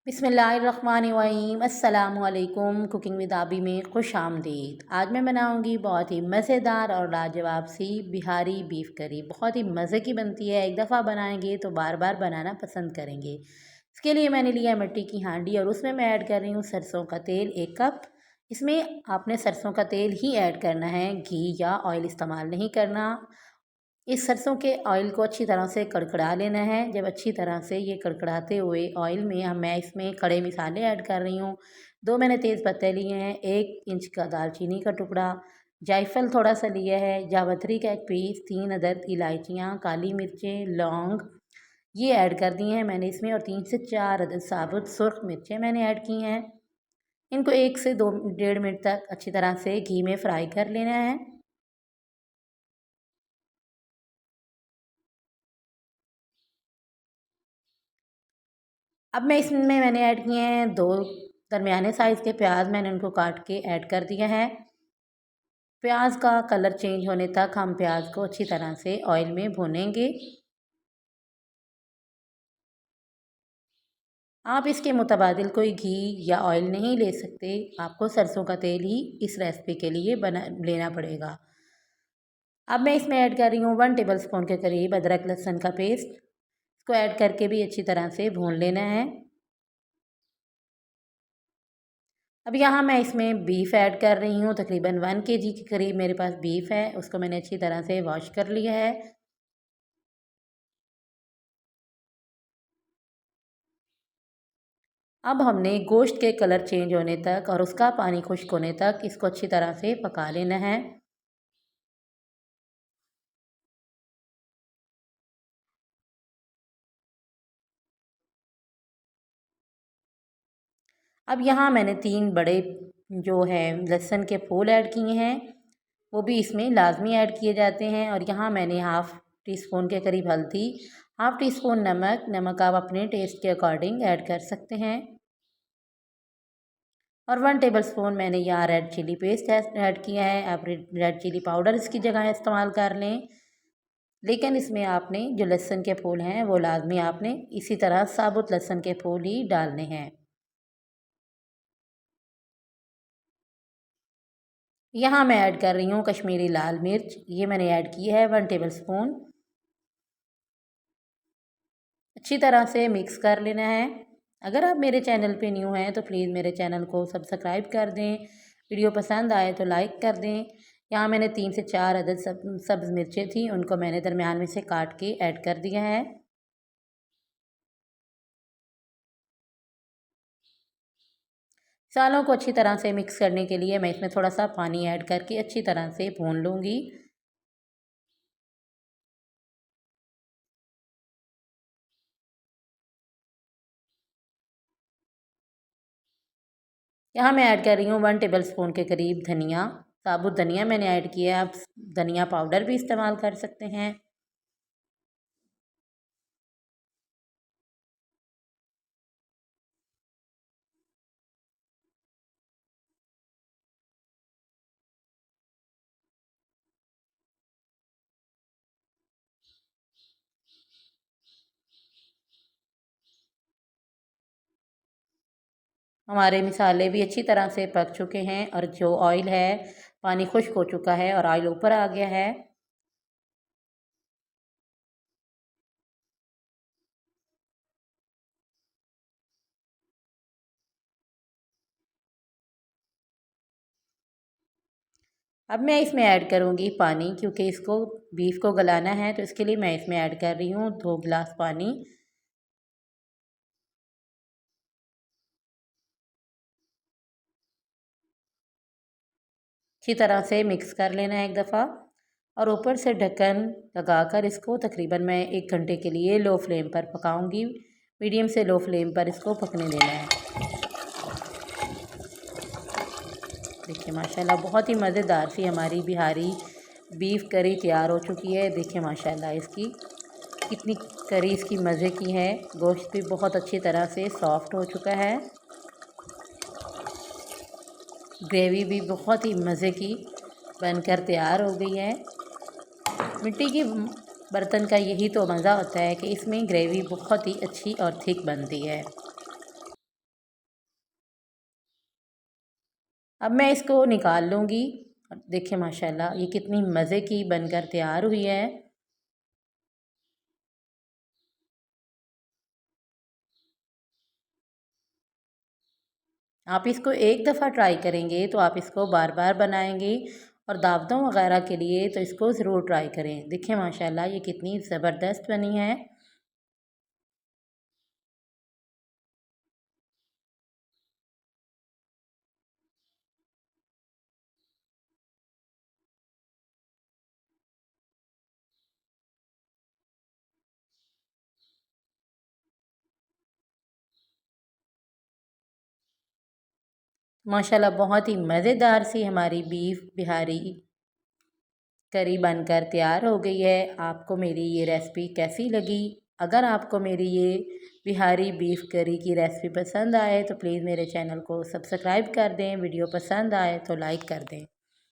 बिस्मिल्लाहिर्रहमानिर्रहीम अस्सलामुअलैकुम। Cooking with आबी में खुश आमदीद। आज मैं बनाऊंगी बहुत ही मज़ेदार और लाजवाब सी बिहारी बीफ करी। बहुत ही मज़े की बनती है, एक दफ़ा बनाएंगे तो बार बार बनाना पसंद करेंगे। इसके लिए मैंने लिया है मिट्टी की हांडी और उसमें मैं ऐड कर रही हूँ सरसों का तेल 1 कप। इसमें आपने सरसों का तेल ही ऐड करना है, घी या ऑयल इस्तेमाल नहीं करना। इस सरसों के ऑयल को अच्छी तरह से कड़कड़ा लेना है। जब अच्छी तरह से ये कड़कड़ाते हुए ऑयल में मैं इसमें खड़े मसाले ऐड कर रही हूँ। 2 मैंने तेज़ पत्ते लिए हैं, 1 इंच का दालचीनी का टुकड़ा, जायफल थोड़ा सा लिया है, जावित्री का 1 पीस, 3 अदद इलायचियाँ, काली मिर्चें, लौंग ये ऐड कर दी हैं मैंने इसमें, और 3 से 4 अदद साबुत सुर्ख मिर्चें मैंने ऐड की हैं। इनको 1 से 2 डेढ़ मिनट तक अच्छी तरह से घी में फ्राई कर लेना है। अब मैं इसमें मैंने ऐड किए हैं 2 दरमियाने साइज़ के प्याज, मैंने उनको काट के ऐड कर दिया है। प्याज का कलर चेंज होने तक हम प्याज को अच्छी तरह से ऑयल में भूनेंगे। आप इसके मुतबादिल कोई घी या ऑयल नहीं ले सकते, आपको सरसों का तेल ही इस रेसिपी के लिए बना लेना पड़ेगा। अब मैं इसमें ऐड कर रही हूँ 1 टेबल स्पून के करीब अदरक लहसुन का पेस्ट। इसको ऐड करके भी अच्छी तरह से भून लेना है। अब यहाँ मैं इसमें बीफ ऐड कर रही हूँ, तकरीबन 1 केजी के करीब मेरे पास बीफ है। उसको मैंने अच्छी तरह से वॉश कर लिया है। अब हमने गोश्त के कलर चेंज होने तक और उसका पानी खुश्क होने तक इसको अच्छी तरह से पका लेना है। अब यहाँ मैंने 3 बड़े जो है लहसुन के फूल ऐड किए हैं, वो भी इसमें लाजमी ऐड किए जाते हैं। और यहाँ मैंने हाफ़ टी स्पून के करीब हल्दी, हाफ़ टी स्पून नमक आप अपने टेस्ट के अकॉर्डिंग ऐड कर सकते हैं। और 1 टेबल स्पून मैंने यहाँ रेड चिली पेस्ट ऐड किया है। आप रेड चिली पाउडर इसकी जगह इस्तेमाल कर लें, लेकिन इसमें आपने जो लहसुन के फूल हैं वो लाजमी आपने इसी तरह साबुत लहसुन के फूल ही डालने हैं। यहाँ मैं ऐड कर रही हूँ कश्मीरी लाल मिर्च, ये मैंने ऐड की है 1 टेबल स्पून। अच्छी तरह से मिक्स कर लेना है। अगर आप मेरे चैनल पे न्यू हैं तो प्लीज़ मेरे चैनल को सब्सक्राइब कर दें। वीडियो पसंद आए तो लाइक कर दें। यहाँ मैंने 3 से 4 अदद सब्ज़ मिर्चें थी, उनको मैंने दरमियान में से काट के ऐड कर दिया है। मसालों को अच्छी तरह से मिक्स करने के लिए मैं इसमें थोड़ा सा पानी ऐड करके अच्छी तरह से भून लूँगी। यहाँ मैं ऐड कर रही हूँ 1 टेबल स्पून के करीब धनिया, साबुत धनिया मैंने ऐड किया है। आप धनिया पाउडर भी इस्तेमाल कर सकते हैं। हमारे मसाले भी अच्छी तरह से पक चुके हैं और जो ऑयल है पानी खुश्क हो चुका है और ऑयल ऊपर आ गया है। अब मैं इसमें ऐड करूँगी पानी, क्योंकि इसको बीफ को गलाना है, तो इसके लिए मैं इसमें ऐड कर रही हूँ 2 गिलास पानी। अच्छी तरह से मिक्स कर लेना है एक दफ़ा और ऊपर से ढक्कन लगाकर इसको तकरीबन मैं 1 घंटे के लिए लो फ्लेम पर पकाऊंगी। मीडियम से लो फ्लेम पर इसको पकने देना है। देखिए माशाल्लाह बहुत ही मज़ेदार सी हमारी बिहारी बीफ करी तैयार हो चुकी है। देखिए माशाल्लाह इसकी कितनी करी इसकी मज़े की है। गोश्त भी बहुत अच्छी तरह से सॉफ़्ट हो चुका है। ग्रेवी भी बहुत ही मज़े की बनकर तैयार हो गई है। मिट्टी की बर्तन का यही तो मज़ा होता है कि इसमें ग्रेवी बहुत ही अच्छी और थिक बनती है। अब मैं इसको निकाल लूँगी। देखिए माशाल्लाह ये कितनी मज़े की बनकर तैयार हुई है। आप इसको एक दफ़ा ट्राई करेंगे तो आप इसको बार बार बनाएंगे, और दावतों वगैरह के लिए तो इसको ज़रूर ट्राई करें। देखिए माशाल्लाह ये कितनी ज़बरदस्त बनी है। माशाल्लाह बहुत ही मज़ेदार सी हमारी बीफ बिहारी करी बनकर तैयार हो गई है। आपको मेरी ये रेसिपी कैसी लगी? अगर आपको मेरी ये बिहारी बीफ करी की रेसिपी पसंद आए तो प्लीज़ मेरे चैनल को सब्सक्राइब कर दें। वीडियो पसंद आए तो लाइक कर दें।